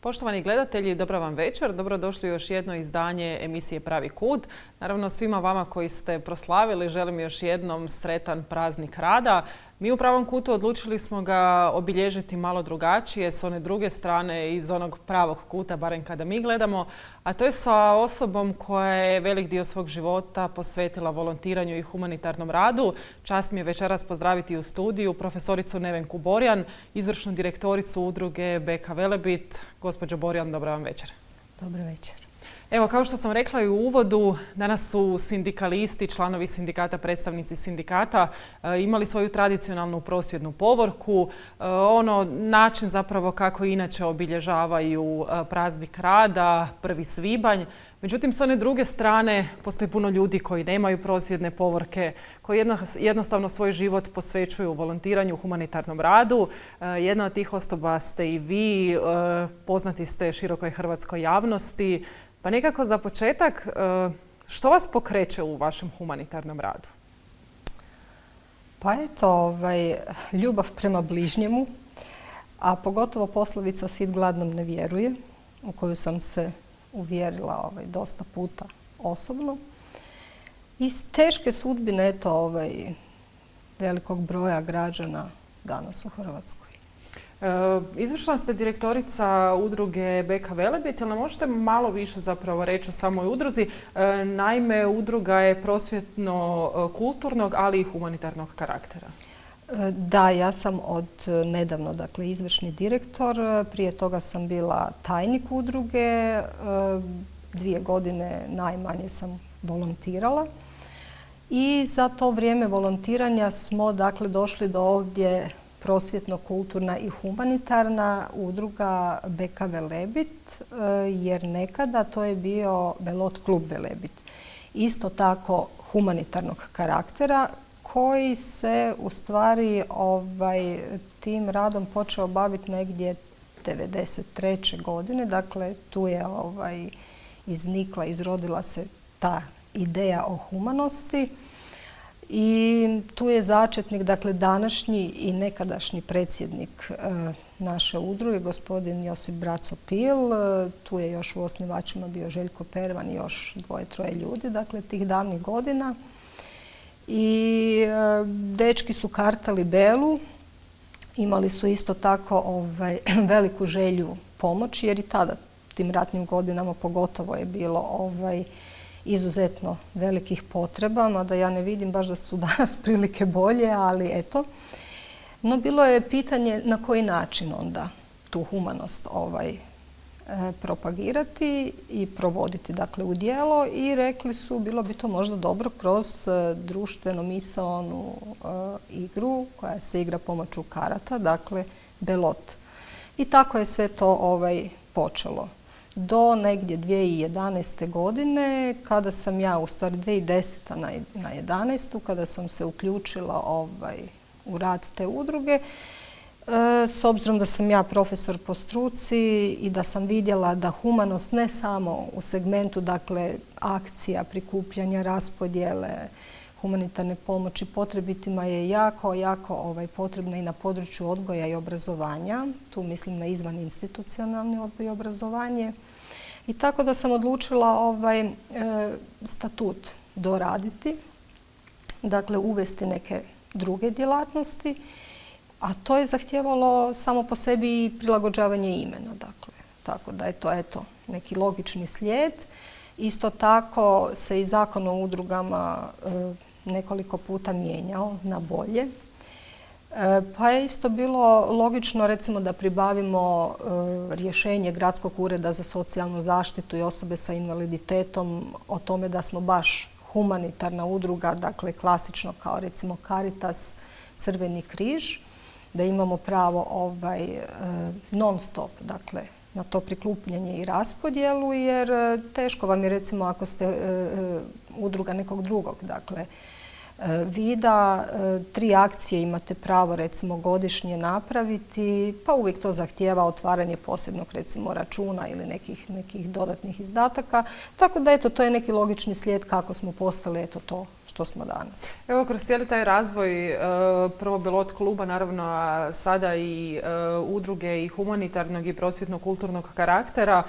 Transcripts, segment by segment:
Poštovani gledatelji, dobra vam večer. Dobrodošli u još jedno izdanje emisije Pravi kut. Naravno, svima vama koji ste proslavili želim još jednom sretan praznik rada. Mi u Pravom kutu odlučili smo ga obilježiti malo drugačije, s one druge strane, iz onog pravog kuta, barem kada mi gledamo, a to je sa osobom koja je velik dio svog života posvetila volontiranju i humanitarnom radu. Čast mi je večeras pozdraviti u studiju profesoricu Nevenku Borjan, izvršnu direktoricu udruge BK Velebit. Gospođo Borjan, dobra vam večer. Dobro večer. Evo, kao što sam rekla i u uvodu, danas su sindikalisti, članovi sindikata, predstavnici sindikata imali svoju tradicionalnu prosvjednu povorku. Način zapravo kako inače obilježavaju praznik rada, 1. svibanj. Međutim, s one druge strane postoji puno ljudi koji nemaju prosvjedne povorke, koji jednostavno svoj život posvećuju volontiranju, humanitarnom radu. Jedna od tih osoba ste i vi, poznati ste širokoj hrvatskoj javnosti. Pa nekako za početak, što vas pokreće u vašem humanitarnom radu? Pa eto, ljubav prema bližnjemu, a pogotovo poslovica sit gladnom ne vjeruje, u koju sam se uvjerila dosta puta osobno. Iz teške sudbine velikog broja građana danas u Hrvatskoj. Izvršna ste direktorica udruge BK Velebit, jel nam možete malo više zapravo reći o samoj udruzi? Naime, udruga je prosvjetno-kulturnog, ali i humanitarnog karaktera. Da, ja sam od nedavno izvršni direktor. Prije toga sam bila tajnik udruge. 2 godine najmanje sam volontirala. I za to vrijeme volontiranja smo došli do ovdje prosvjetno-kulturna i humanitarna udruga BK Velebit, jer nekada to je bio Velot klub Velebit. Isto tako humanitarnog karaktera koji se u stvari tim radom počeo baviti negdje 1993. godine. Dakle, tu je iznikla, izrodila se ta ideja o humanosti. I tu je začetnik, današnji i nekadašnji predsjednik naše udruge, gospodin Josip Braco Pil. Tu je još u osnivačima bio Željko Pervan i još 2-3 ljudi, tih davnih godina. I dečki su kartali belu, imali su isto tako veliku želju pomoći, jer i tada, tim ratnim godinama pogotovo je bilo izuzetno velikih potreba, mada ja ne vidim baš da su danas prilike bolje, ali eto. No bilo je pitanje na koji način onda tu humanost propagirati i provoditi u djelo i rekli su bilo bi to možda dobro kroz društveno misaonu igru koja se igra pomoću karata, belot. I tako je sve to počelo. Do negdje 2011. godine, kada sam ja, u stvari 2010. na 2011. kada sam se uključila u rad te udruge, s obzirom da sam ja profesor po struci i da sam vidjela da humanost ne samo u segmentu akcija, prikupljanja, raspodjele, humanitarne pomoći potrebitima je jako potrebna i na području odgoja i obrazovanja. Tu mislim na izvaninstitucionalni odgoj i obrazovanje. I tako da sam odlučila statut doraditi, uvesti neke druge djelatnosti, a to je zahtijevalo samo po sebi i prilagođavanje imena. Tako da je to neki logični slijed. Isto tako se i Zakon o udrugama nekoliko puta mijenjao na bolje. Pa je isto bilo logično recimo da pribavimo rješenje Gradskog ureda za socijalnu zaštitu i osobe sa invaliditetom o tome da smo baš humanitarna udruga, klasično kao recimo Caritas, Crveni križ, da imamo pravo non stop, na to prikupljanje i raspodjelu, jer teško vam je recimo ako ste udruga nekog drugog, vida, 3 akcije imate pravo recimo godišnje napraviti, pa uvijek to zahtijeva otvaranje posebnog recimo računa ili nekih dodatnih izdataka. Tako da to je neki logični slijed kako smo postali to što smo danas. Evo, kroz cijeli taj razvoj, prvo pilot kluba, naravno, a sada i udruge i humanitarnog i prosvjetno-kulturnog karaktera,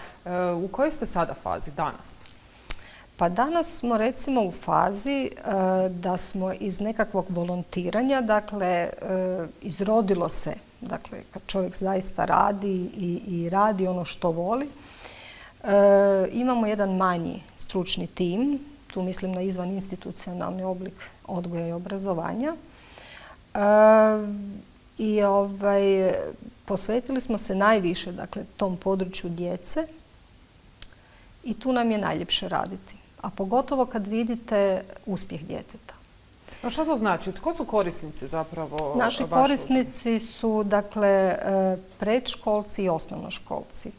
u kojoj ste sada fazi danas? Pa danas smo recimo u fazi da smo iz nekakvog volontiranja, dakle izrodilo se, dakle kad čovjek zaista radi i radi ono što voli, imamo jedan manji stručni tim, tu mislim na izvaninstitucionalni oblik odgoja i obrazovanja. I posvetili smo se najviše, dakle, tom području djece i tu nam je najljepše raditi. A pogotovo kad vidite uspjeh djeteta. A što to znači? Tko su korisnici zapravo? Naši korisnici su, dakle, predškolci i osnovnoškolci.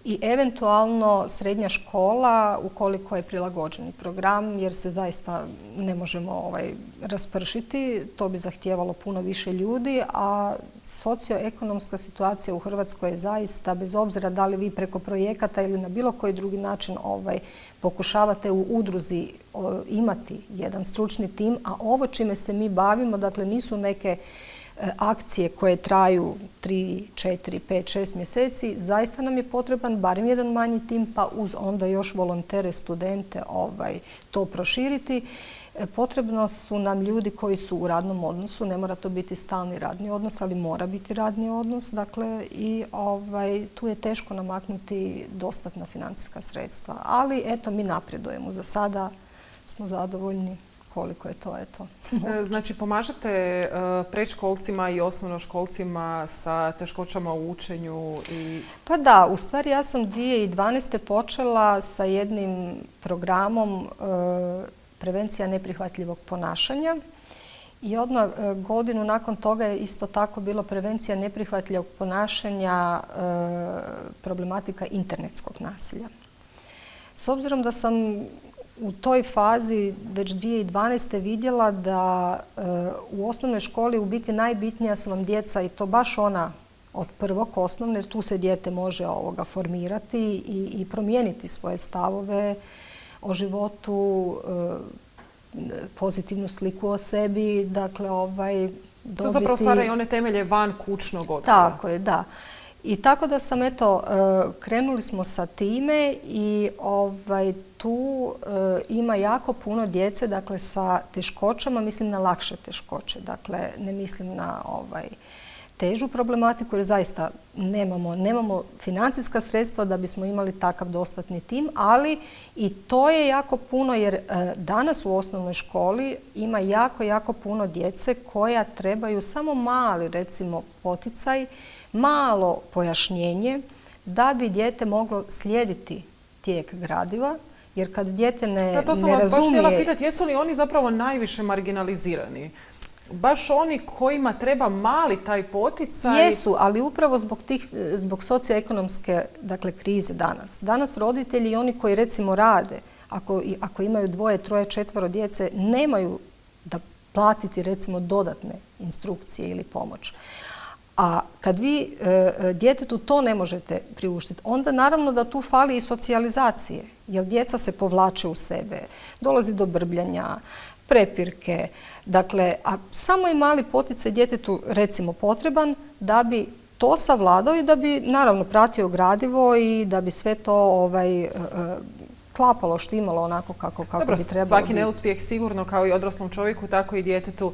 I eventualno srednja škola ukoliko je prilagođeni program, jer se zaista ne možemo raspršiti, to bi zahtijevalo puno više ljudi, a socioekonomska situacija u Hrvatskoj je zaista, bez obzira da li vi preko projekata ili na bilo koji drugi način pokušavate u udruzi imati jedan stručni tim, a ovo čime se mi bavimo, dakle nisu neke akcije koje traju 3, 4, 5, 6 mjeseci, zaista nam je potreban barem jedan manji tim, pa uz onda još volontere, studente to proširiti. Potrebno su nam ljudi koji su u radnom odnosu, ne mora to biti stalni radni odnos, ali mora biti radni odnos. Dakle, i tu je teško namaknuti dostatna financijska sredstva. Ali eto, mi napredujemo. Za sada smo zadovoljni. Koliko je to, eto. Znači, pomažete predškolcima i osnovnoškolcima sa teškoćama u učenju? Pa da, u stvari ja sam 2012. počela sa jednim programom prevencija neprihvatljivog ponašanja i odmah godinu nakon toga je isto tako bilo prevencija neprihvatljivog ponašanja, problematika internetskog nasilja. S obzirom da sam u toj fazi već 2012. vidjela da u osnovnoj školi u biti najbitnija su vam djeca i to baš ona od prvog osnovne, jer tu se dijete može formirati i promijeniti svoje stavove o životu, pozitivnu sliku o sebi, dakle dobiti... To zapravo stvara i one temelje van kućnog odgoja. Tako je, da. I tako da sam, eto, krenuli smo sa time i tu ima jako puno djece, dakle, sa teškoćama, mislim na lakše teškoće, dakle, ne mislim na težu problematiku, jer zaista nemamo financijska sredstva da bismo imali takav dostatni tim, ali i to je jako puno, jer danas u osnovnoj školi ima jako, jako puno djece koja trebaju samo mali, recimo, poticaj, malo pojašnjenje da bi dijete moglo slijediti tijek gradiva, jer kad dijete ne razumije... To sam vas baš htjela pitati, jesu li oni zapravo najviše marginalizirani? Baš oni kojima treba mali taj poticaj? Jesu, ali upravo zbog socioekonomske, dakle, krize danas. Danas roditelji i oni koji recimo rade, ako imaju 2, 3, 4 djece, nemaju da platiti recimo dodatne instrukcije ili pomoć. A kad vi djetetu to ne možete priuštiti, onda naravno da tu fali i socijalizacije, jer djeca se povlače u sebe, dolazi do brbljanja, prepirke. Dakle, a samo je mali poticaj djetetu recimo potreban da bi to savladao i da bi naravno pratio gradivo i da bi sve to klapalo, štimalo onako kako bi trebalo biti. Svaki neuspjeh sigurno kao i odraslom čovjeku, tako i djetetu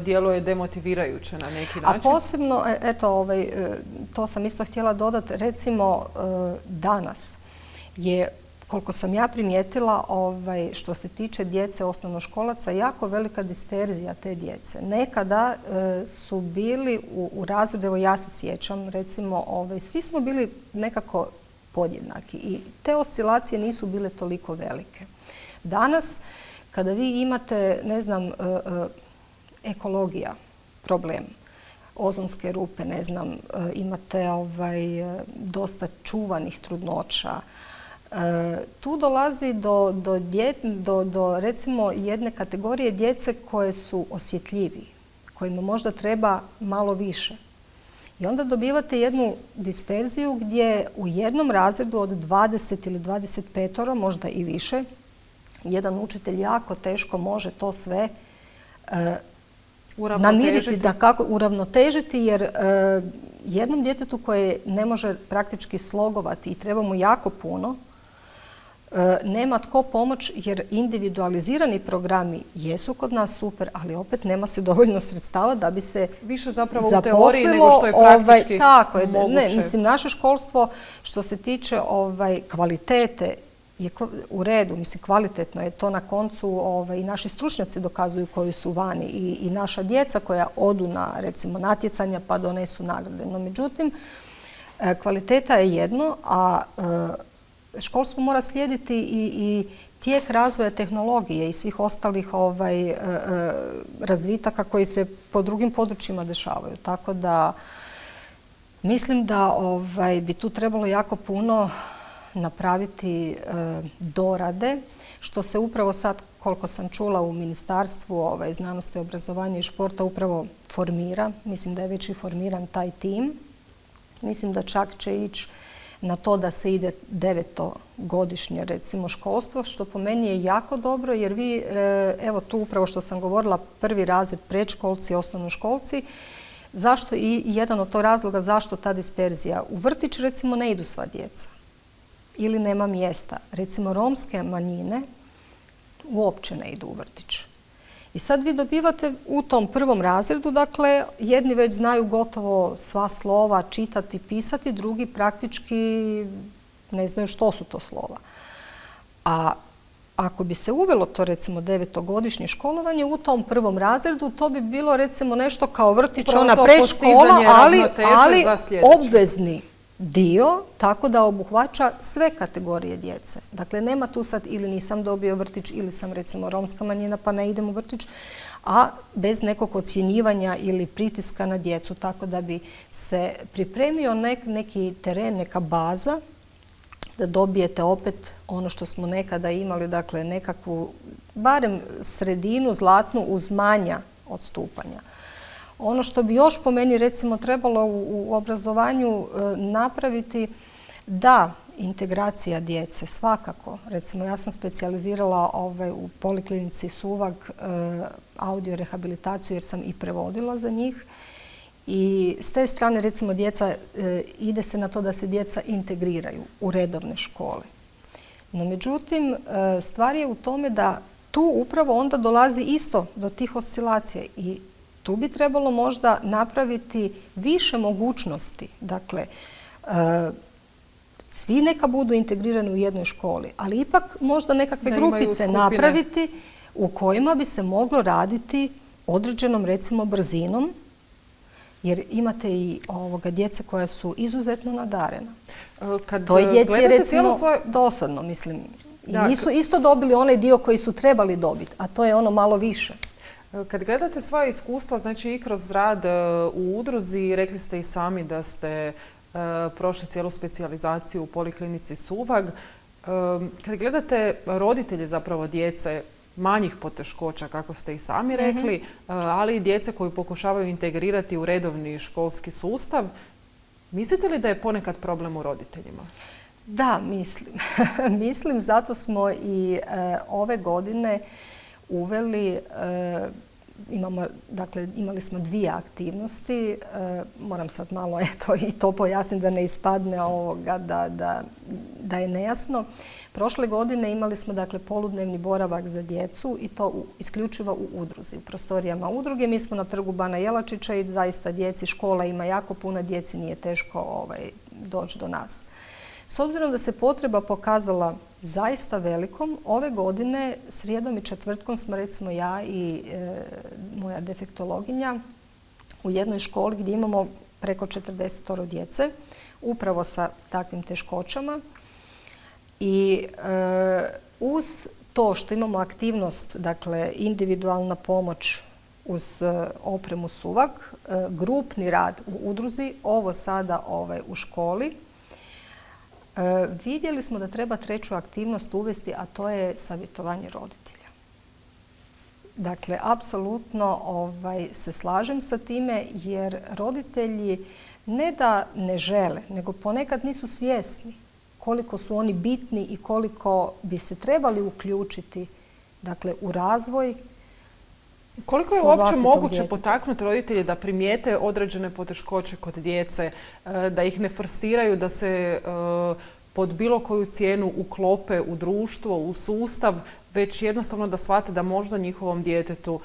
djeluje demotivirajuće na neki način. A posebno, eto, to sam isto htjela dodati, recimo danas je, koliko sam ja primijetila, što se tiče djece osnovnoškolaca, jako velika disperzija te djece. Nekada su bili u razredu, evo ja se sjećam, recimo, svi smo bili nekako podjednaki i te oscilacije nisu bile toliko velike. Danas, kada vi imate, ne znam, ekologija, problem, ozonske rupe, ne znam, imate dosta čuvanih trudnoća, tu dolazi do recimo jedne kategorije djece koje su osjetljiviji, kojima možda treba malo više. I onda dobivate jednu disperziju gdje u jednom razredu od 20 ili 25, možda i više, jedan učitelj jako teško može to sve namiriti, uravnotežiti, jer jednom djetetu koje ne može praktički slogovati i treba mu jako puno, nema tko pomoć, jer individualizirani programi jesu kod nas super, ali opet nema se dovoljno sredstava da bi se više zapravo u teoriji nego što je praktički tako je, moguće. Ne, mislim, naše školstvo što se tiče kvalitete je u redu, mislim, kvalitetno je to na koncu, i naši stručnjaci dokazuju koji su vani i naša djeca koja odu na, recimo, natjecanja pa donesu nagrade. No, međutim, kvaliteta je jedno, a školstvo mora slijediti i tijek razvoja tehnologije i svih ostalih razvitaka koji se po drugim područjima dešavaju. Tako da mislim da bi tu trebalo jako puno napraviti dorade, što se upravo sad, koliko sam čula, u Ministarstvu znanosti, obrazovanja i športa upravo formira. Mislim da je već i formiran taj tim. Mislim da čak će ići na to da se ide 9-godišnje, recimo, školstvo, što po meni je jako dobro, jer vi, evo tu upravo što sam govorila, 1. razred, predškolci, osnovnoškolci, zašto i jedan od tog razloga zašto ta disperzija? U vrtić, recimo, ne idu sva djeca ili nema mjesta. Recimo, romske manjine uopće ne idu u vrtić. I sad vi dobivate u tom 1. razredu, dakle, jedni već znaju gotovo sva slova čitati, pisati, drugi praktički ne znaju što su to slova. A ako bi se uvelo to, recimo, 9-godišnje školovanje u tom 1. razredu, to bi bilo, recimo, nešto kao vrtić, ona predškola, ali obvezni dio, tako da obuhvaća sve kategorije djece. Dakle, nema tu sad ili nisam dobio vrtić ili sam, recimo, romska manjina pa ne idem u vrtić, a bez nekog ocjenjivanja ili pritiska na djecu, tako da bi se pripremio neki teren, neka baza, da dobijete opet ono što smo nekada imali, dakle, nekakvu, barem sredinu zlatnu uz manja odstupanja. Ono što bi još po meni, recimo, trebalo u obrazovanju napraviti, da, integracija djece, svakako. Recimo, ja sam specijalizirala u Poliklinici Suvag audio rehabilitaciju jer sam i prevodila za njih. I s te strane, recimo, ide se na to da se djeca integriraju u redovne škole. No, međutim, stvar je u tome da tu upravo onda dolazi isto do tih oscilacija i tu bi trebalo možda napraviti više mogućnosti. Dakle, svi neka budu integrirani u jednoj školi, ali ipak možda nekakve grupice napraviti u kojima bi se moglo raditi određenom, recimo, brzinom, jer imate i djece koja su izuzetno nadarena. To je djeci, recimo, dosadno, mislim. I nisu isto dobili onaj dio koji su trebali dobiti, a to je ono malo više. Kad gledate svoje iskustva, znači i kroz rad u udruzi, rekli ste i sami da ste prošli cijelu specijalizaciju u Poliklinici Suvag. Kad gledate roditelje zapravo djece manjih poteškoća, kako ste i sami rekli, ali i djece koju pokušavaju integrirati u redovni školski sustav, mislite li da je ponekad problem u roditeljima? Da, mislim. Mislim, zato smo i ove godine uveli, imali smo 2 aktivnosti. Moram sad malo i to pojasniti da ne ispadne da je nejasno. Prošle godine imali smo, dakle, poludnevni boravak za djecu i to isključivo u udruzi, u prostorijama udruge. Mi smo na Trgu Bana Jelačića i zaista djeci, škola ima jako puno djeci, nije teško doći do nas. S obzirom da se potreba pokazala zaista velikom, ove godine srijedom i četvrtkom smo, recimo, ja i moja defektologinja u jednoj školi gdje imamo preko 40 djece, upravo sa takvim teškoćama. I uz to što imamo aktivnost, dakle, individualna pomoć uz opremu Suvag, grupni rad u udruzi, ovo sada u školi, vidjeli smo da treba 3. aktivnost uvesti, a to je savjetovanje roditelja. Dakle, apsolutno se slažem sa time, jer roditelji ne da ne žele, nego ponekad nisu svjesni koliko su oni bitni i koliko bi se trebali uključiti dakle, u razvoj. Koliko je uopće moguće potaknuti roditelje da primijete određene poteškoće kod djece, da ih ne forsiraju, da se pod bilo koju cijenu uklope u društvo, u sustav, već jednostavno da shvate da možda njihovom djetetu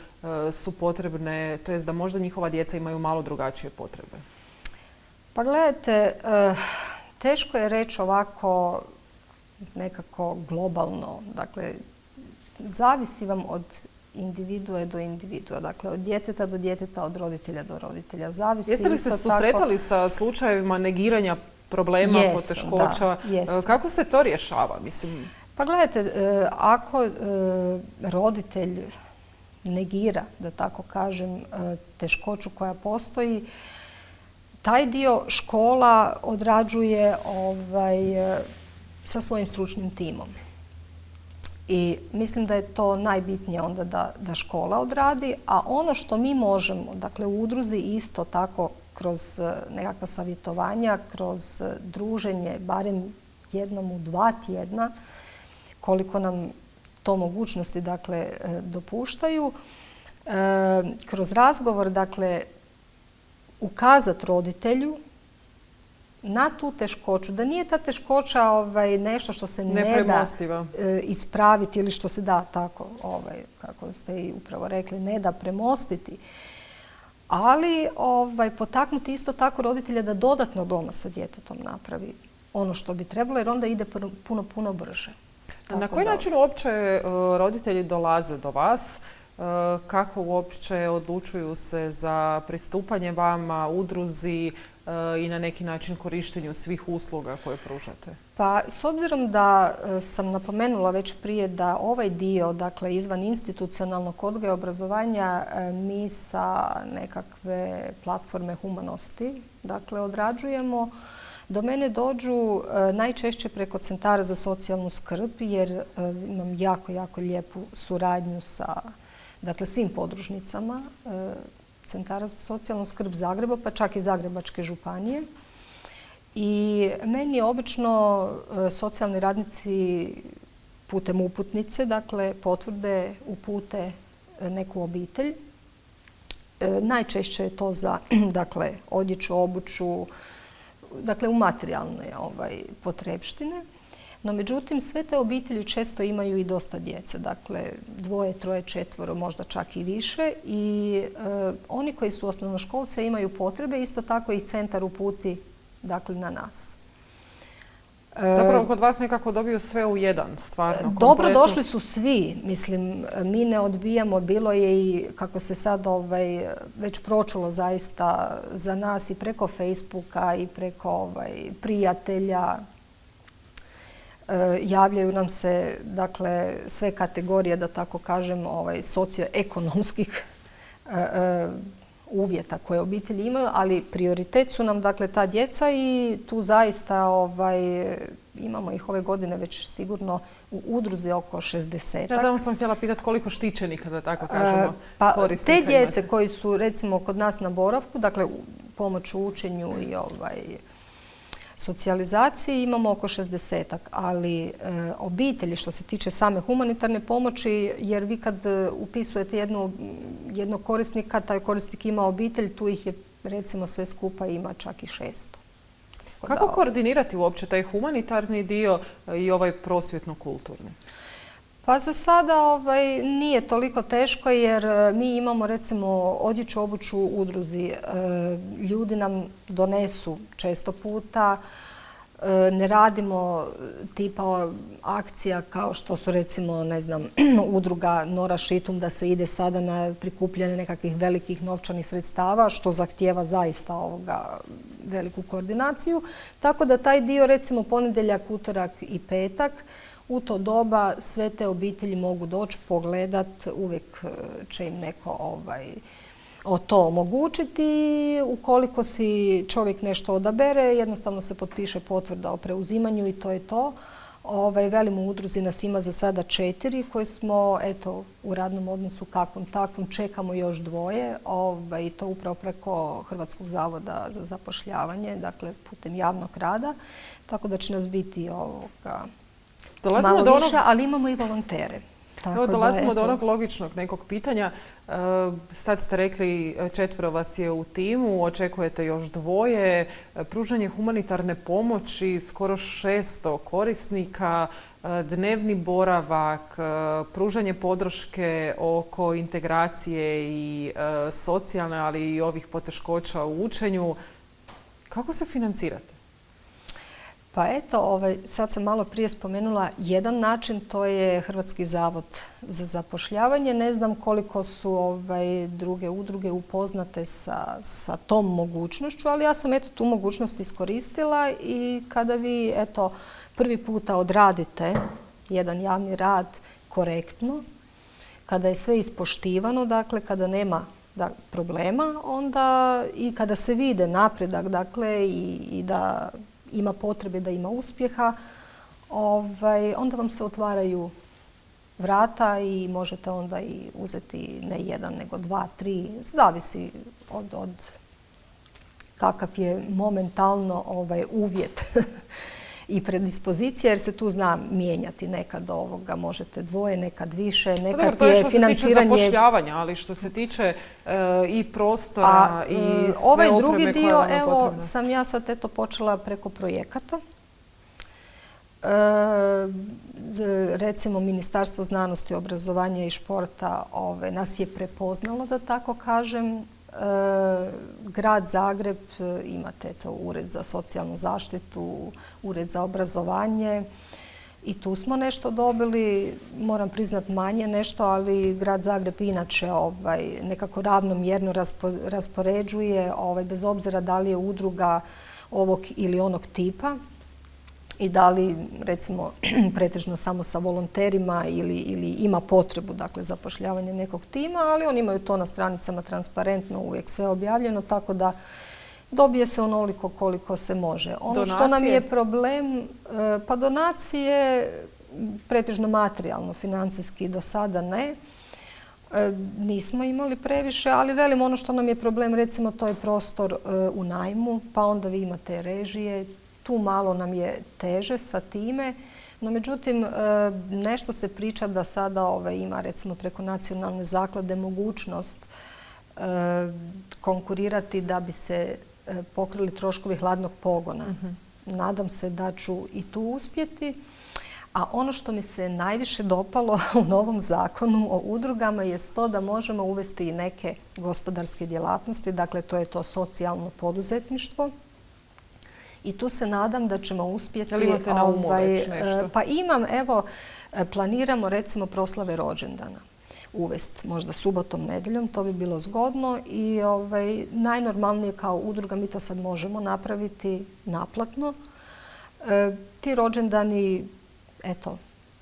su potrebne, to jest da možda njihova djeca imaju malo drugačije potrebe? Pa gledajte, teško je reći ovako nekako globalno. Dakle, zavisi vam od individua do individua, dakle od djeteta do djeteta, od roditelja do roditelja. Zavisi. Jeste li se susretali sa slučajevima negiranja problema, poteškoća? Kako se to rješava? Mislim... Pa gledajte, ako roditelj negira, da tako kažem, teškoću koja postoji, taj dio škola odrađuje sa svojim stručnim timom. I mislim da je to najbitnije onda da škola odradi, a ono što mi možemo, dakle u udruzi isto tako kroz nekakva savjetovanja, kroz druženje, barem jednom u 2 tjedna, koliko nam to mogućnosti dakle dopuštaju, kroz razgovor dakle ukazati roditelju na tu teškoću, da nije ta teškoća nešto što se ne da ispraviti ili što se da tako, kako ste i upravo rekli, ne da premostiti, ali potaknuti isto tako roditelja da dodatno doma sa djetetom napravi ono što bi trebalo, jer onda ide puno brže. Na koji način uopće roditelji dolaze do vas? Kako uopće odlučuju se za pristupanje vama, udruzi i na neki način korištenju svih usluga koje pružate? Pa s obzirom da sam napomenula već prije da ovaj dio, dakle izvan institucionalnog odgoja i obrazovanja, mi sa nekakve platforme humanosti, dakle odrađujemo, do mene dođu najčešće preko centara za socijalnu skrb, jer imam jako lijepu suradnju sa svim podružnicama centara za socijalnu skrb Zagreba, pa čak i Zagrebačke županije. I meni obično socijalni radnici putem uputnice, dakle potvrde, upute neku obitelj. Najčešće je to za odjeću, obuću, dakle u materijalne potrepštine. No međutim, sve te obitelji često imaju i dosta djece, dakle 2, 3, 4, možda čak i više. I oni koji su osnovnoškolce imaju potrebe, isto tako ih centar uputi dakle, na nas. Zapravo kod vas nekako dobiju sve u jedan, stvarno. Dobro došli su svi, mislim, mi ne odbijamo, bilo je i kako se sad već pročulo zaista za nas i preko Facebooka i preko prijatelja. Javljaju nam se dakle sve kategorije, da tako kažem, socioekonomskih uvjeta koje obitelji imaju, ali prioritet su nam dakle ta djeca i tu zaista imamo ih ove godine već sigurno u udruzi oko 60. Da sam htjela pitati koliko štićenika, da tako kažemo, korisnika te djece imate? Koji su recimo kod nas na boravku, dakle pomoć u učenju i socijalizaciji imamo oko 60-ak, ali obitelji što se tiče same humanitarne pomoći, jer vi kad upisujete jednog korisnika, taj korisnik ima obitelj, tu ih je recimo sve skupa ima čak i 600. Kako koordinirati uopće taj humanitarni dio i ovaj prosvjetno-kulturni? Pa za sada nije toliko teško jer mi imamo recimo odjeću, obuću u udruzi. Ljudi nam donesu često puta. Ne radimo tipa akcija kao što su recimo, ne znam, udruga Nora Šitum da se ide sada na prikupljanje nekakvih velikih novčanih sredstava što zahtijeva zaista veliku koordinaciju. Tako da taj dio recimo ponedjeljak, utorak i petak u to doba sve te obitelji mogu doći, pogledat, uvijek će im neko to omogućiti. Ukoliko si čovjek nešto odabere, jednostavno se potpiše potvrda o preuzimanju i to je to. Velim, u udruzi nas ima za sada 4 koji smo u radnom odnosu kakvom takvom, čekamo još 2 i to upravo preko Hrvatskog zavoda za zapošljavanje, dakle putem javnog rada, tako da će nas biti malo više, ali imamo i volontere. Evo, dolazimo do onog logičnog nekog pitanja. Sad ste rekli 4 vas je u timu, očekujete još 2. Pružanje humanitarne pomoći, skoro 600 korisnika, dnevni boravak, pružanje podrške oko integracije i socijalne, ali i ovih poteškoća u učenju. Kako se financirate? Pa sad sam malo prije spomenula jedan način, to je Hrvatski zavod za zapošljavanje. Ne znam koliko su druge udruge upoznate sa tom mogućnošću, ali ja sam tu mogućnost iskoristila i kada vi prvi puta odradite jedan javni rad korektno, kada je sve ispoštivano, dakle kada nema problema, onda i kada se vide napredak, dakle i da ima potrebe, da ima uspjeha, onda vam se otvaraju vrata i možete onda i uzeti ne 1, nego 2, 3, zavisi od kakav je momentalno uvjet i predispozicija, jer se tu zna mijenjati. Nekad možete 2, nekad više, nekad to je što se tiče zapošljavanja, ali što se tiče i prostora i sve opreme drugi dio, koja je potrebna. sam ja sad počela preko projekata. Recimo Ministarstvo znanosti, obrazovanja i športa nas je prepoznalo, da tako kažem. Grad Zagreb, imate Ured za socijalnu zaštitu, Ured za obrazovanje i tu smo nešto dobili, moram priznati manje nešto, ali Grad Zagreb inače nekako ravnomjerno raspoređuje, bez obzira da li je udruga ovog ili onog tipa i da li recimo pretežno samo sa volonterima ili ima potrebu, dakle, zapošljavanje nekog tima, ali oni imaju to na stranicama transparentno, uvijek sve objavljeno, tako da dobije se onoliko koliko se može. Ono što nam je problem, pa donacije pretežno materijalno, financijski do sada ne. Nismo imali previše, ali velim, ono što nam je problem, recimo, to je prostor u najmu, pa onda vi imate režije. Tu malo nam je teže sa time, no međutim nešto se priča da sada ima recimo preko nacionalne zaklade mogućnost konkurirati da bi se pokrili troškovi hladnog pogona. Nadam se da ću i tu uspjeti. A ono što mi se najviše dopalo u novom zakonu o udrugama je to da možemo uvesti i neke gospodarske djelatnosti, dakle to je to socijalno poduzetništvo. I tu se nadam da ćemo uspjeti. Jel imate na umu već nešto? Pa imam, planiramo recimo proslave rođendana uvesti, možda subotom, nedjeljom, to bi bilo zgodno i najnormalnije kao udruga mi to sad možemo napraviti naplatno. Ti rođendani,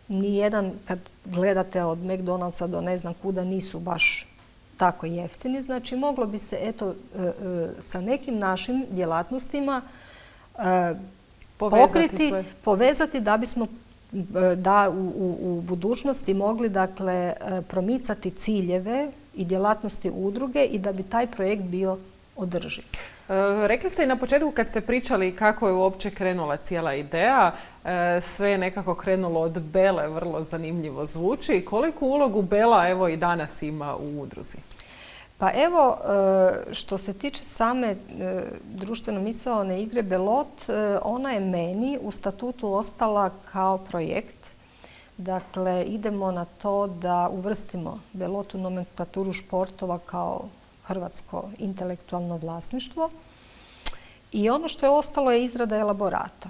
nijedan kad gledate od McDonald'sa do ne znam kuda nisu baš tako jeftini, znači moglo bi se sa nekim našim djelatnostima povezati da bismo u budućnosti mogli, dakle, promicati ciljeve i djelatnosti udruge i da bi taj projekt bio održiv. Rekli ste i na početku kad ste pričali kako je uopće krenula cijela ideja, sve je nekako krenulo od Bele, vrlo zanimljivo zvuči. Koliku ulogu Bela evo i danas ima u udruzi? Pa evo, što se tiče same društveno misaone igre Belot, ona je meni u statutu ostala kao projekt. Dakle, idemo na to da uvrstimo Belot u nomenklaturu športova kao hrvatsko intelektualno vlasništvo. I ono što je ostalo je izrada elaborata.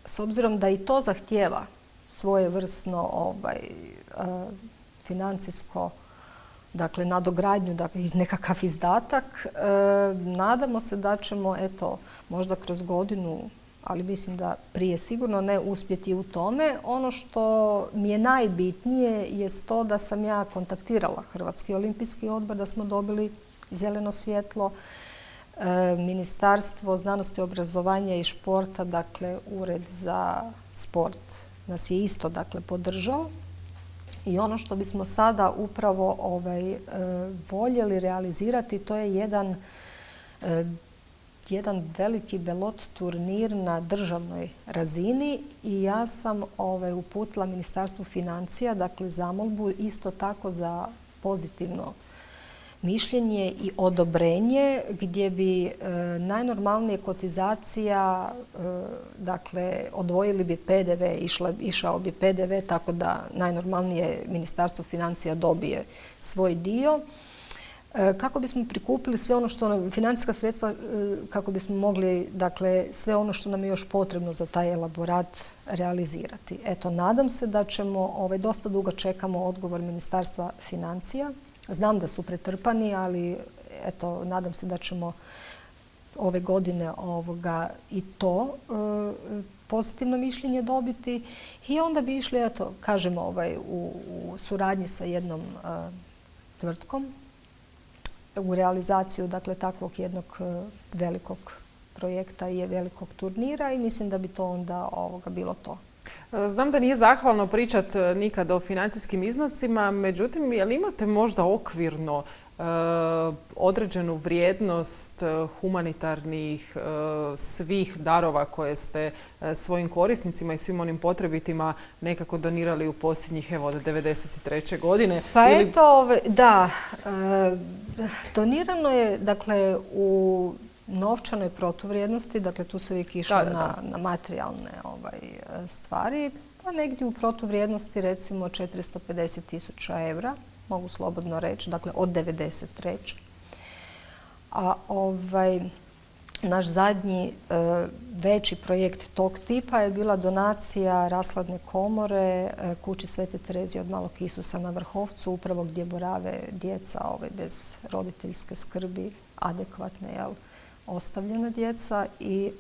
S obzirom da i to zahtijeva svojevrsno financijsko, dakle, nadogradnju, dakle, nekakav izdatak. Nadamo se da ćemo, možda kroz godinu, ali mislim da prije sigurno ne uspjeti u tome. Ono što mi je najbitnije je to da sam ja kontaktirala Hrvatski olimpijski odbor, da smo dobili zeleno svjetlo. Ministarstvo znanosti, obrazovanja i športa, dakle, Ured za sport nas je isto dakle podržao. I ono što bismo sada upravo voljeli realizirati, to je jedan veliki belot turnir na državnoj razini i ja sam uputila Ministarstvu financija, dakle zamolbu isto tako za pozitivno mišljenje i odobrenje gdje bi najnormalnije kotizacija, dakle odvojili bi PDV, išao bi PDV tako da najnormalnije Ministarstvo financija dobije svoj dio. Kako bismo prikupili sve ono što financijska sredstva, kako bismo mogli, dakle, sve ono što nam je još potrebno za taj elaborat realizirati. Eto, nadam se da ćemo, dosta dugo čekamo odgovor Ministarstva financija. Znam da su pretrpani, ali eto, nadam se da ćemo ove godine i to pozitivno mišljenje dobiti i onda bi išli, eto, kažemo, u suradnji sa jednom tvrtkom u realizaciju, dakle, takvog jednog velikog projekta i velikog turnira i mislim da bi to onda bilo to. Znam da nije zahvalno pričat nikad o financijskim iznosima, međutim, je li imate možda okvirno određenu vrijednost humanitarnih svih darova koje ste svojim korisnicima i svim onim potrebitima nekako donirali u posljednjih, evo, od 1993. godine? Pa eto, da, donirano je, dakle, u novčanoj protuvrijednosti, dakle tu se uvijek išlo na materijalne stvari, pa negdje u protuvrijednosti recimo 450.000 eura, mogu slobodno reći, dakle od 1993. A naš zadnji veći projekt tog tipa je bila donacija Rashladne komore Kući Svete Terezije od Malog Isusa na Vrhovcu, upravo gdje borave djeca bez roditeljske skrbi, adekvatne, ostavljena djeca i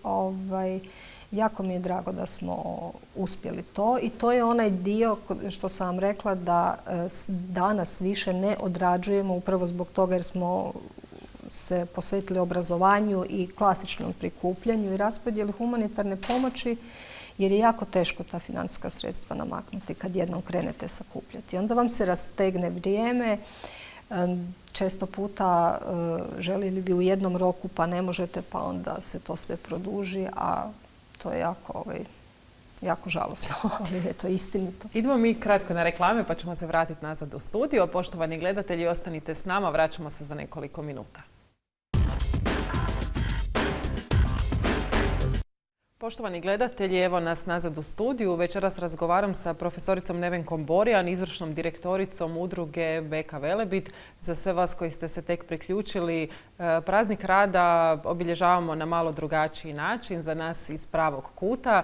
jako mi je drago da smo uspjeli to i to je onaj dio što sam vam rekla da danas više ne odrađujemo upravo zbog toga jer smo se posvetili obrazovanju i klasičnom prikupljanju i raspodjeli humanitarne pomoći jer je jako teško ta financijska sredstva namaknuti kad jednom krenete sakupljati. Onda vam se rastegne vrijeme, često puta željeli bi u jednom roku pa ne možete pa onda se to sve produži, a to je jako žalosno, ali je to istinito. Idemo mi kratko na reklame pa ćemo se vratiti nazad u studio. Poštovani gledatelji, ostanite s nama, vraćamo se za nekoliko minuta. Poštovani gledatelji, evo nas nazad u studiju. Večeras razgovaram sa profesoricom Nevenkom Borjan, izvršnom direktoricom udruge BK Velebit. Za sve vas koji ste se tek priključili, praznik rada obilježavamo na malo drugačiji način, za nas iz pravog kuta.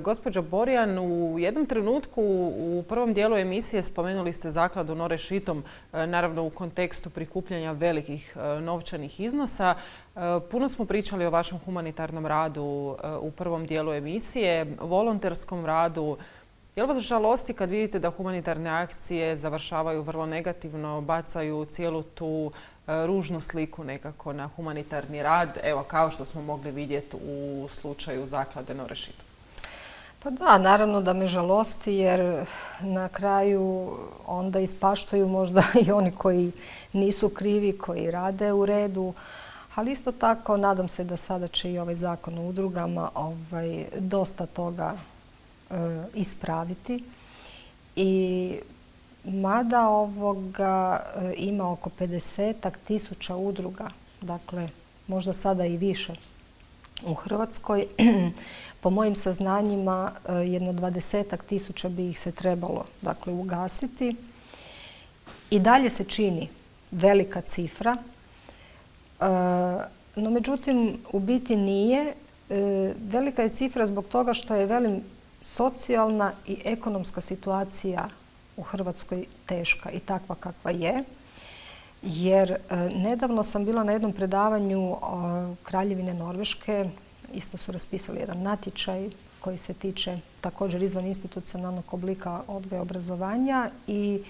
Gospođo Borjan, u jednom trenutku u prvom dijelu emisije spomenuli ste zakladu Nore Šitom, naravno u kontekstu prikupljanja velikih novčanih iznosa. Puno smo pričali o vašem humanitarnom radu u prvom dijelu emisije, volonterskom radu. Je li vas žalosti kad vidite da humanitarne akcije završavaju vrlo negativno, bacaju cijelu tu ružnu sliku nekako na humanitarni rad, evo kao što smo mogli vidjeti u slučaju zaklade Nore Šito? Pa da, naravno da me žalosti jer na kraju onda ispaštaju možda i oni koji nisu krivi, koji rade u redu. Ali isto tako nadam se da sada će i ovaj zakon o udrugama dosta toga ispraviti. I mada ima oko 50.000 udruga, dakle možda sada i više u Hrvatskoj, po mojim saznanjima jedno 20.000 bi ih se trebalo ugasiti. I dalje se čini velika cifra. No, međutim, u biti nije. Velika je cifra zbog toga što je, socijalna i ekonomska situacija u Hrvatskoj teška i takva kakva je. Jer nedavno sam bila na jednom predavanju Kraljevine Norveške. Isto su raspisali jedan natječaj koji se tiče također izvan institucionalnog oblika odgoja i obrazovanja i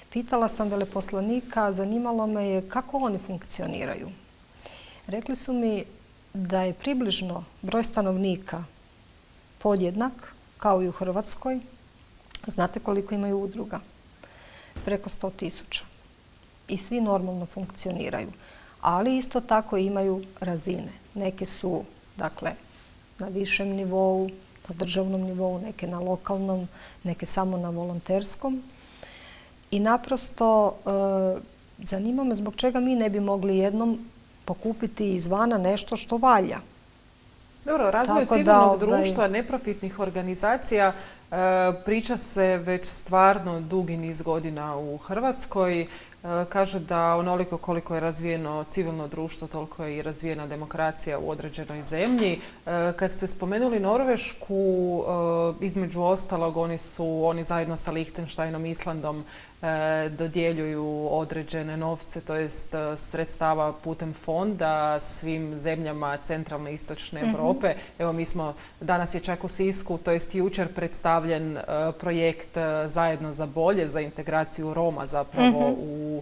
pitala sam veleposlanika, zanimalo me je kako oni funkcioniraju. Rekli su mi da je približno broj stanovnika podjednak kao i u Hrvatskoj. Znate koliko imaju udruga? Preko 100.000. I svi normalno funkcioniraju. Ali isto tako imaju razine. Neke su, dakle, na višem nivou, na državnom nivou, neke na lokalnom, neke samo na volonterskom. I naprosto zanima me zbog čega mi ne bi mogli jednom pokupiti izvana nešto što valja. Dobro, razvoj civilnog društva, neprofitnih organizacija, priča se već stvarno dugi niz godina u Hrvatskoj. Kaže da onoliko koliko je razvijeno civilno društvo, toliko je i razvijena demokracija u određenoj zemlji. Kad ste spomenuli Norvešku, između ostalog oni zajedno sa Lichtensteinom, Islandom dodjeljuju određene novce, to jest sredstava putem fonda svim zemljama centralne i istočne Europe. Evo danas je čak u Sisku, to jest jučer predstavljen projekt Zajedno za bolje, za integraciju Roma zapravo u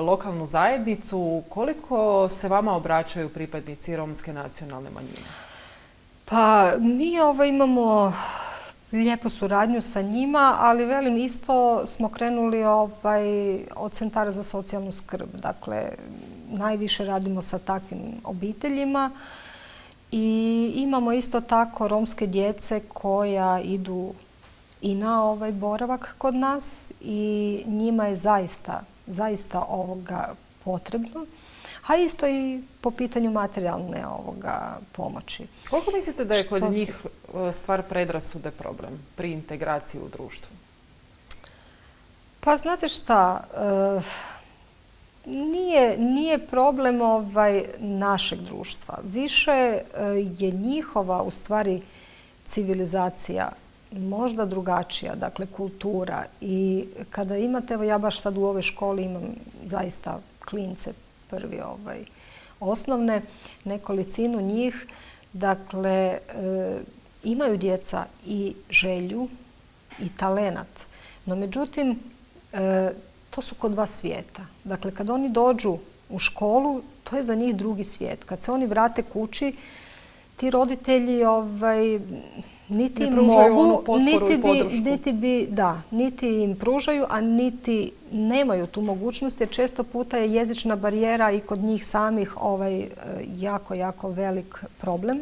lokalnu zajednicu. Koliko se vama obraćaju pripadnici romske nacionalne manjine? Pa mi imamo lijepu suradnju sa njima, ali velim isto smo krenuli od centara za socijalnu skrb. Dakle, najviše radimo sa takvim obiteljima i imamo isto tako romske djece koja idu i na boravak kod nas i njima je zaista potrebno. A isto i po pitanju materijalne pomoći. Koliko mislite da je kod njih stvar predrasude problem pri integraciji u društvu? Pa znate šta, nije problem našeg društva. Više je njihova u stvari civilizacija možda drugačija, dakle kultura. I kada imate, evo ja baš sad u ovoj školi imam zaista klince prvi osnovne, nekolicinu njih, dakle, imaju djeca i želju i talenat. No međutim, to su kod dva svijeta. Dakle, kad oni dođu u školu, to je za njih drugi svijet. Kad se oni vrate kući, ti roditelji niti im mogu, niti im pružaju, a niti nemaju tu mogućnost, jer često puta je jezična barijera i kod njih samih jako velik problem.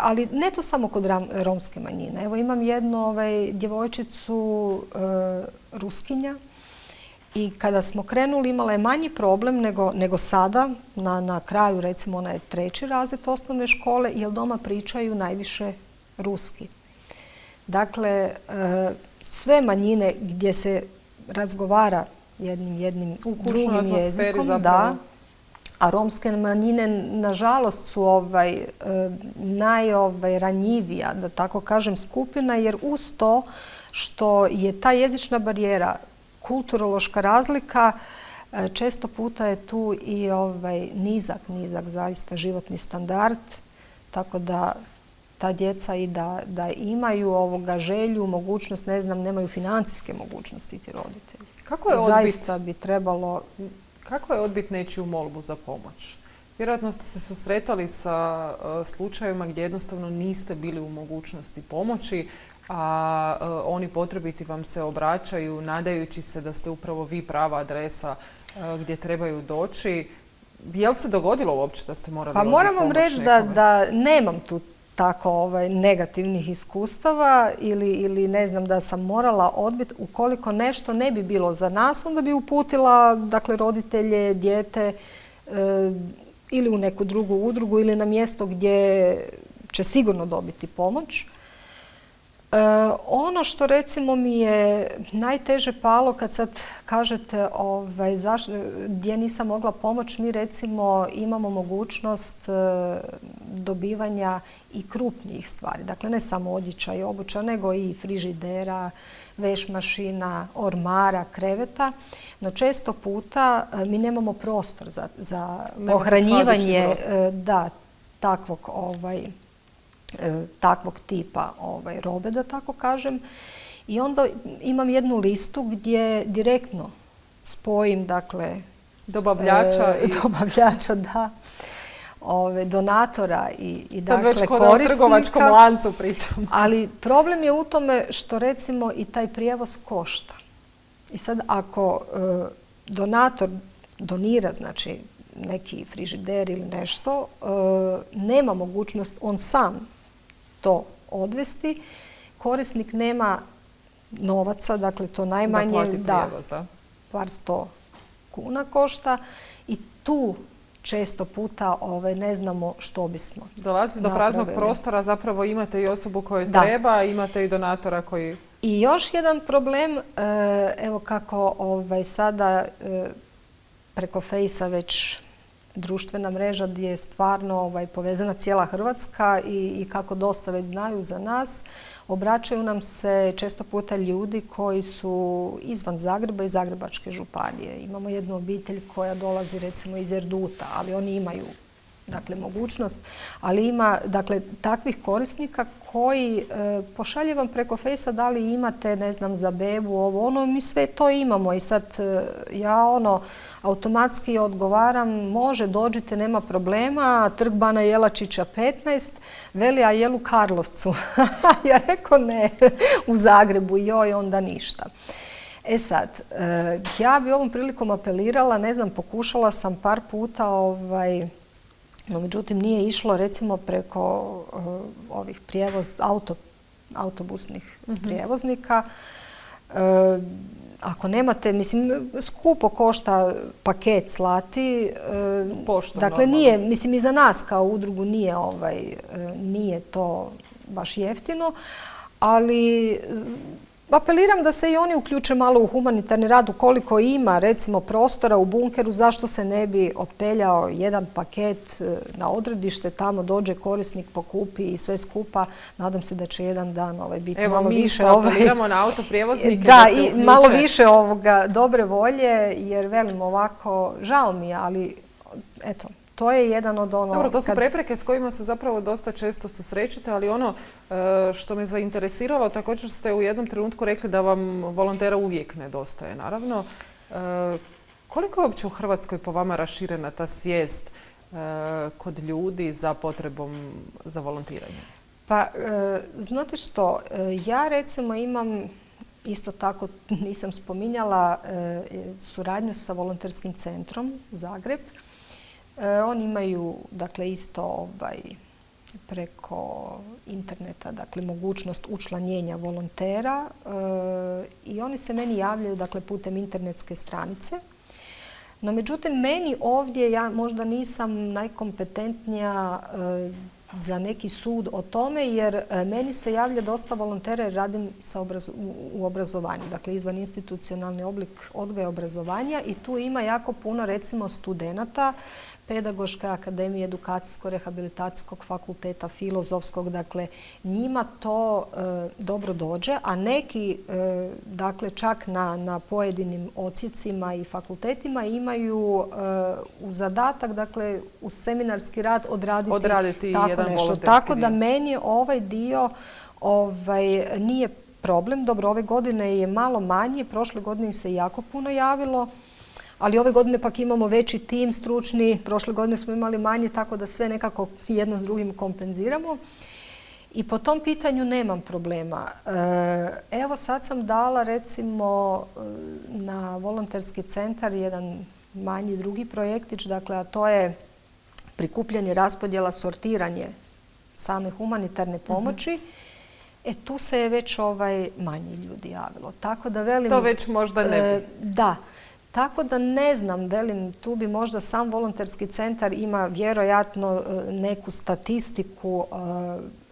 Ali ne to samo kod romske manjine. Evo imam jednu djevojčicu Ruskinja i kada smo krenuli imala je manji problem nego sada, na kraju recimo ona je 3. razred osnovne škole, jer doma pričaju najviše ruski. Dakle, sve manjine gdje se razgovara jednim drugim jezikom, da, a romske manjine nažalost su najranjivija, da tako kažem, skupina, jer uz to što je ta jezična barijera, kulturološka razlika, često puta je tu i nizak zaista životni standard, tako da ta djeca i da imaju želju, mogućnost, nemaju financijske mogućnosti ti roditelji. Zaista bi trebalo... Kako je odbit nečiju molbu za pomoć? Vjerojatno ste se susretali sa slučajevima gdje jednostavno niste bili u mogućnosti pomoći, a oni potrebiti vam se obraćaju nadajući se da ste upravo vi prava adresa gdje trebaju doći. Je li se dogodilo uopće da ste morali odbiti pomoć nekome? Pa moram vam reći da nemam tu tako negativnih iskustava ili ne znam da sam morala odbiti. Ukoliko nešto ne bi bilo za nas, onda bi uputila roditelje, dijete ili u neku drugu udrugu ili na mjesto gdje će sigurno dobiti pomoć. Ono što recimo mi je najteže palo kad sad kažete gdje nisam mogla pomoći, mi recimo imamo mogućnost dobivanja i krupnijih stvari. Dakle, ne samo odjeća i obuća, nego i frižidera, veš mašina, ormara, kreveta. No često puta mi nemamo prostor za pohranjivanje takvog tipa robe, da tako kažem. I onda imam jednu listu gdje direktno spojim, dobavljača, da, donatora i Sad dakle već kod korisnika. trgovačkom lancu pričamo. Ali problem je u tome što recimo i taj prijevoz košta. I sad ako donator donira, znači neki frižider ili nešto, nema mogućnost on sam to odvesti, korisnik nema novaca, dakle to najmanje da plati prijevoz, da. Par 100 kuna košta i tu često puta ne znamo što bismo Dolazi do praznog prostora, zapravo imate i osobu koju treba, imate i donatora koji... I još jedan problem, evo kako sada preko Fejsa već društvena mreža gdje je stvarno povezana cijela Hrvatska i kako dosta već znaju za nas, obraćaju nam se često puta ljudi koji su izvan Zagreba i Zagrebačke županije. Imamo jednu obitelj koja dolazi recimo iz Erduta, ali oni imaju mogućnost, ali ima takvih korisnika koji pošalje vam preko Fejsa da li imate, ne znam, za bebu, mi sve to imamo i sad ja automatski odgovaram, može, dođite, nema problema, Trg Bana Jelačića 15, veli, a jel u Karlovcu? Ja rekao ne, u Zagrebu, joj, onda ništa. E sad, ja bi ovom prilikom apelirala, ne znam, pokušala sam par puta, no međutim nije išlo recimo preko ovih autobusnih prijevoznika. Ako nemate, mislim, skupo košta paket slati. Poštom, dakle, nije, mislim, i za nas kao udrugu nije to baš jeftino, ali apeliram da se i oni uključe malo u humanitarni rad ukoliko ima recimo prostora u bunkeru, zašto se ne bi otpeljao jedan paket na odredište, tamo dođe korisnik, pokupi i sve skupa. Nadam se da će jedan dan biti malo više... Evo mi apeliramo na autoprijevoznike da se uključe. Malo više dobre volje, jer velim ovako, žao mi je, ali eto, to je jedan od Dobro, to su prepreke s kojima se zapravo dosta često susrećete, ali ono što me zainteresiralo, također ste u jednom trenutku rekli da vam volontera uvijek nedostaje, naravno. Koliko je uopće u Hrvatskoj po vama raširena ta svijest kod ljudi za potrebom za volontiranje? Pa, znate što, ja recimo imam, isto tako nisam spominjala, suradnju sa volonterskim centrom Zagreb. Oni imaju, dakle, isto preko interneta, dakle, mogućnost učlanjenja volontera i oni se meni javljaju, dakle, putem internetske stranice. No, međutim, meni ovdje, ja možda nisam najkompetentnija za neki sud o tome, jer meni se javlja dosta volontera jer radim u obrazovanju, dakle izvan institucionalni oblik odgoja i obrazovanja i tu ima jako puno recimo studenata Pedagoške akademije, Edukacijsko-rehabilitacijskog fakulteta, Filozofskog, dakle njima to dobro dođe, a neki dakle čak na pojedinim odsjecima i fakultetima imaju u zadatak, dakle uz seminarski rad odraditi tako jedan nešto. Tako da meni ovaj dio nije problem. Dobro, ove godine je malo manje, prošle godine se jako puno javilo. Ali ove godine pak imamo veći tim stručni, prošle godine smo imali manje, tako da sve nekako jedno s drugim kompenziramo. I po tom pitanju nemam problema. Evo sad sam dala recimo na volonterski centar jedan manji drugi projektić, dakle a to je prikupljanje, raspodjela, sortiranje same humanitarne pomoći. Tu se je već manje ljudi javilo. Tako da velim... To već možda ne bi. Da. Tako da ne znam, velim, tu bi možda sam volonterski centar ima vjerojatno neku statistiku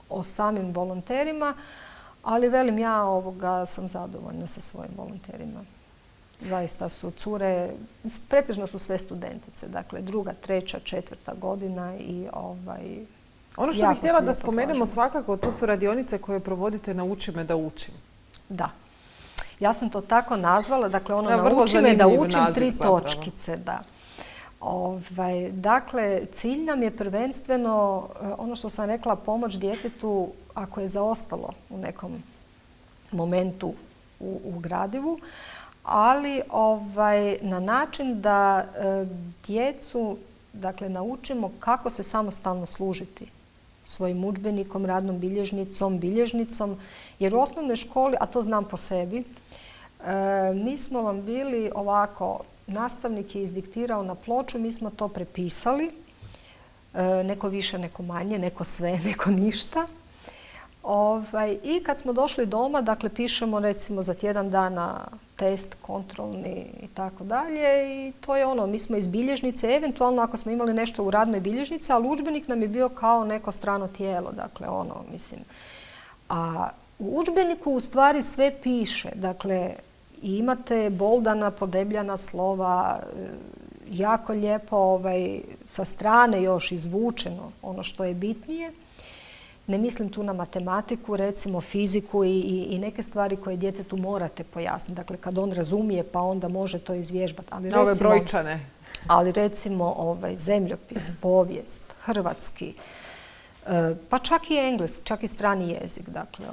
o samim volonterima, ali velim, ja sam zadovoljna sa svojim volonterima. Zaista su cure, pretežno su sve studentice, dakle 2., 3., 4. godina i ono što bih htjela da spomenemo svakako, to su radionice koje provodite Nauči me da učim. Da. Ja sam to tako nazvala, dakle nauči me da učim 3 točkice. Da. Dakle, cilj nam je prvenstveno, ono što sam rekla, pomoć djetetu ako je zaostalo u nekom momentu u gradivu, ali na način da djecu dakle, naučimo kako se samostalno služiti svojim udžbenikom, radnom bilježnicom, jer u osnovnoj školi, a to znam po sebi, mi smo vam bili ovako, nastavnik je izdiktirao na ploču, mi smo to prepisali, neko više, neko manje, neko sve, neko ništa. I kad smo došli doma, dakle, pišemo recimo za tjedan dana test, kontrolni i tako dalje i to je ono, mi smo iz bilježnice, eventualno ako smo imali nešto u radnoj bilježnici, ali udžbenik nam je bio kao neko strano tijelo, dakle, ono, mislim. A u udžbeniku u stvari sve piše, dakle, imate boldana, podebljana slova, jako lijepo sa strane još izvučeno ono što je bitnije. Ne mislim tu na matematiku, recimo fiziku i neke stvari koje djetetu morate pojasniti. Dakle, kad on razumije pa onda može to izvježbati. Ove brojčane. Ali recimo zemljopis, povijest, hrvatski, pa čak i engleski, čak i strani jezik. Dakle,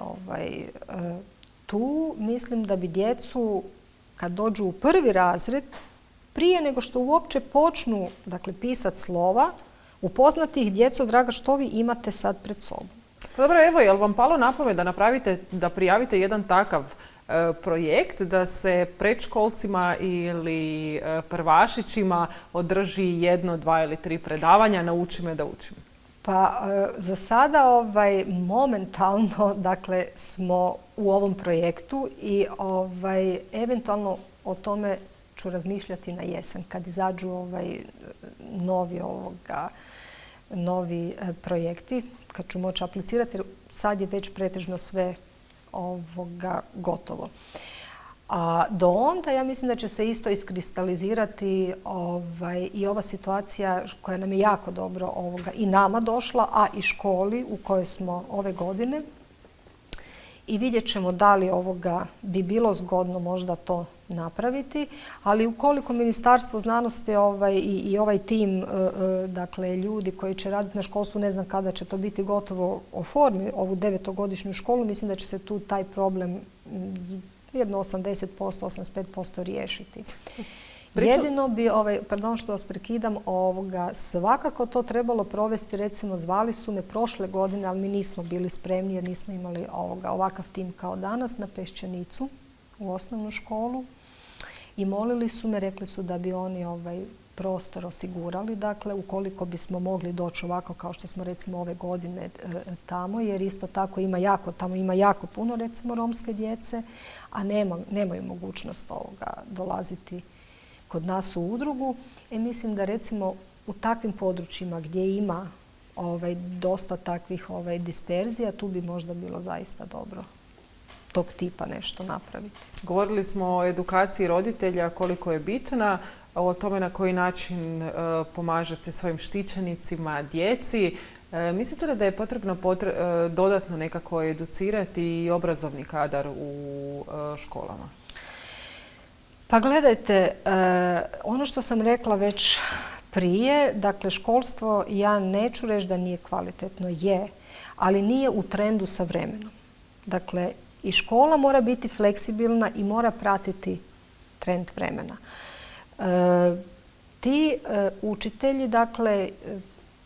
tu mislim da bi djecu kad dođu u prvi razred, prije nego što uopće počnu, dakle, pisati slova, upoznati ih, djeco, draga, što vi imate sad pred sobom. Dobro, evo, je li vam palo na pamet da prijavite jedan takav projekt, da se predškolcima ili prvašićima održi 1, 2 ili 3 predavanja, nauči me da učim? Pa za sada momentalno, dakle, smo u ovom projektu i eventualno o tome ću razmišljati na jesen kad izađu novi projekti, kad ću moći aplicirati, jer sad je već pretežno sve gotovo. A do onda ja mislim da će se isto iskristalizirati i ova situacija koja nam je jako dobro i nama došla, a i školi u kojoj smo ove godine. I vidjet ćemo da li bi bilo zgodno možda to napraviti, ali ukoliko Ministarstvo znanosti i ovaj tim, dakle, ljudi koji će raditi na školstvu, ne znam kada će to biti gotovo, oformi ovu 9-godišnju školu, mislim da će se tu taj problem jedno 80%, 85% riješiti. Jedino bi, pardon što vas prekidam, svakako to trebalo provesti, recimo zvali su me prošle godine, ali mi nismo bili spremni jer nismo imali ovakav tim kao danas na Peščenicu u osnovnu školu i molili su me, rekli su da bi oni prostor osigurali, dakle, ukoliko bismo mogli doći ovako kao što smo recimo ove godine tamo, jer isto tako tamo ima jako puno recimo romske djece, a nemaju mogućnost dolaziti kod nas u udrugu. Mislim da recimo u takvim područjima gdje ima dosta takvih disperzija, tu bi možda bilo zaista dobro tog tipa nešto napraviti. Govorili smo o edukaciji roditelja, koliko je bitna, o tome na koji način pomažete svojim štićenicima, djeci. Mislite li da je potrebno dodatno nekako educirati i obrazovni kadar u školama? Pa gledajte, ono što sam rekla već prije, dakle, školstvo, ja neću reći da nije kvalitetno, je, ali nije u trendu sa vremenom. Dakle, i škola mora biti fleksibilna i mora pratiti trend vremena. Ti učitelji, dakle,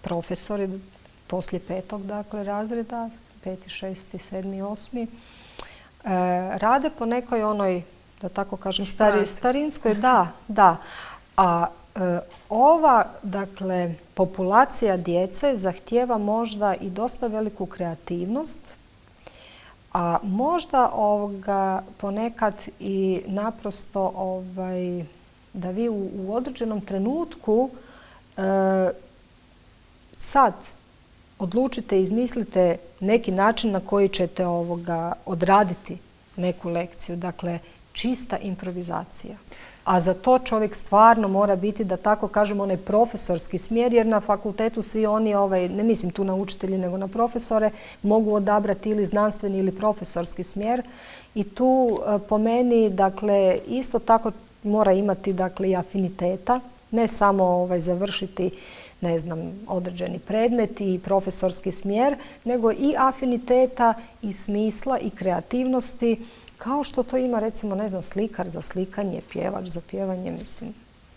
profesori poslije 5. dakle, razreda, 5., 6., 7., 8. rade po nekoj onoj, da tako kažem, starinskoj, da. A ova, dakle, populacija djece zahtijeva možda i dosta veliku kreativnost, a možda ponekad i naprosto da vi u određenom trenutku sad odlučite, izmislite neki način na koji ćete odraditi neku lekciju. Dakle, čista improvizacija. A za to čovjek stvarno mora biti, da tako kažem, onaj profesorski smjer, jer na fakultetu svi oni, ne mislim tu na učitelji nego na profesore, mogu odabrati ili znanstveni ili profesorski smjer. I tu po meni, dakle, isto tako mora imati, dakle, i afiniteta, ne samo završiti, ne znam, određeni predmet i profesorski smjer, nego i afiniteta i smisla i kreativnosti, kao što to ima, recimo, ne znam, slikar za slikanje, pjevač za pjevanje, mislim.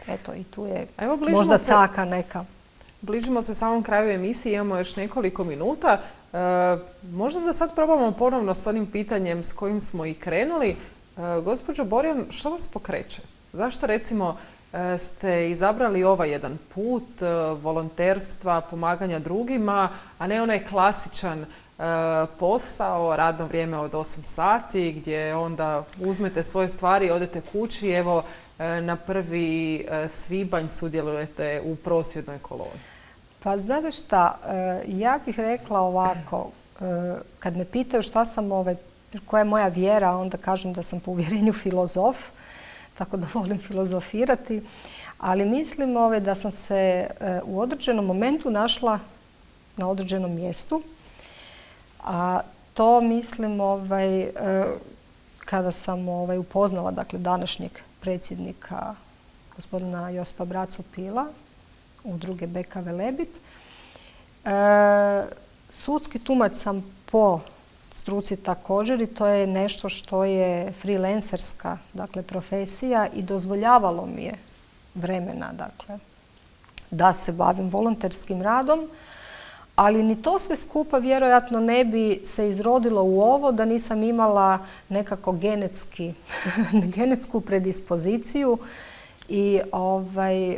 Eto, i tu je možda caka neka. Bližimo se samom kraju emisije, imamo još nekoliko minuta. Možda da sad probamo ponovno s onim pitanjem s kojim smo i krenuli. Gospođo Borjan, što vas pokreće? Zašto recimo ste izabrali ovaj jedan put volonterstva, pomaganja drugima, a ne onaj klasičan posao, radno vrijeme od 8 sati gdje onda uzmete svoje stvari i odete kući i evo na 1. svibanj sudjelujete u prosvjednoj koloni? Pa znate šta, ja bih rekla ovako, kad me pitaju šta sam, koja je moja vjera, onda kažem da sam po uvjerenju filozof, tako da volim filozofirati, ali mislim da sam se u određenom momentu našla na određenom mjestu, a to mislim kada sam upoznala današnjeg predsjednika gospodina Josipa Bracu Pila, udruge Beka Velebit. Sudski tumač sam po struci također i to je nešto što je freelancerska profesija i dozvoljavalo mi je vremena da se bavim volonterskim radom, ali ni to sve skupa vjerojatno ne bi se izrodilo u ovo da nisam imala nekako genetsku predispoziciju i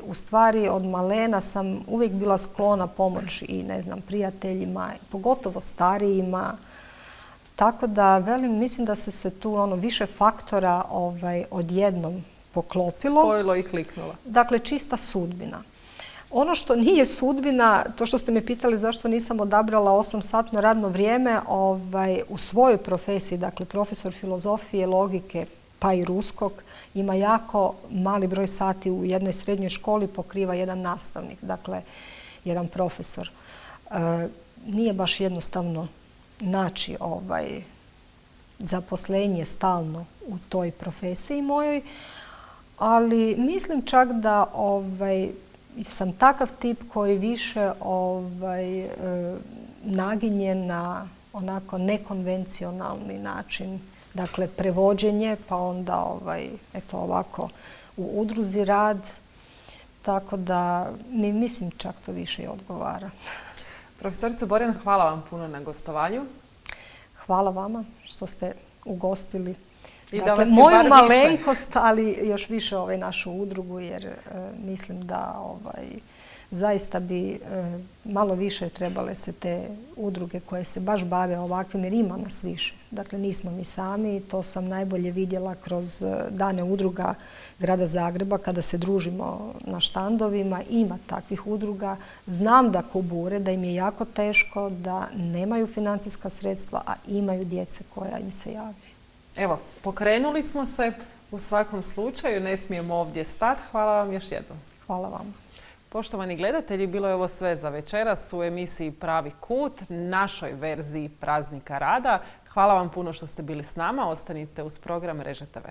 u stvari od malena sam uvijek bila sklona pomoći i prijateljima, pogotovo starijima. Tako da mislim da se tu više faktora odjednom poklopilo. Spojilo i kliknulo. Dakle, čista sudbina. Ono što nije sudbina, to što ste me pitali zašto nisam odabrala 8-satno radno vrijeme u svojoj profesiji, dakle profesor filozofije, logike pa i ruskog, ima jako mali broj sati u jednoj srednjoj školi, pokriva jedan nastavnik, dakle jedan profesor. Nije baš jednostavno naći zaposlenje stalno u toj profesiji mojoj, ali mislim čak da sam takav tip koji više naginje na onako nekonvencionalni način, dakle prevođenje, pa onda eto ovako u udruzi rad, tako da mi mislim čak to više i odgovara. Profesorice Borjan, hvala vam puno na gostovanju. Hvala vama što ste ugostili moju malenkost, ali još više našu udrugu, jer mislim da zaista bi malo više trebale se te udruge koje se baš bave ovakvim, jer ima nas više. Dakle, nismo mi sami, to sam najbolje vidjela kroz dane udruga Grada Zagreba kada se družimo na štandovima. Ima takvih udruga. Znam da kubure, da im je jako teško, da nemaju financijska sredstva, a imaju djece koja im se javi. Evo, pokrenuli smo se u svakom slučaju, ne smijemo ovdje stati. Hvala vam još jednom. Hvala vama. Poštovani gledatelji, bilo je ovo sve za večeras u emisiji Pravi kut, našoj verziji Praznika rada. Hvala vam puno što ste bili s nama. Ostanite uz program Reže TV.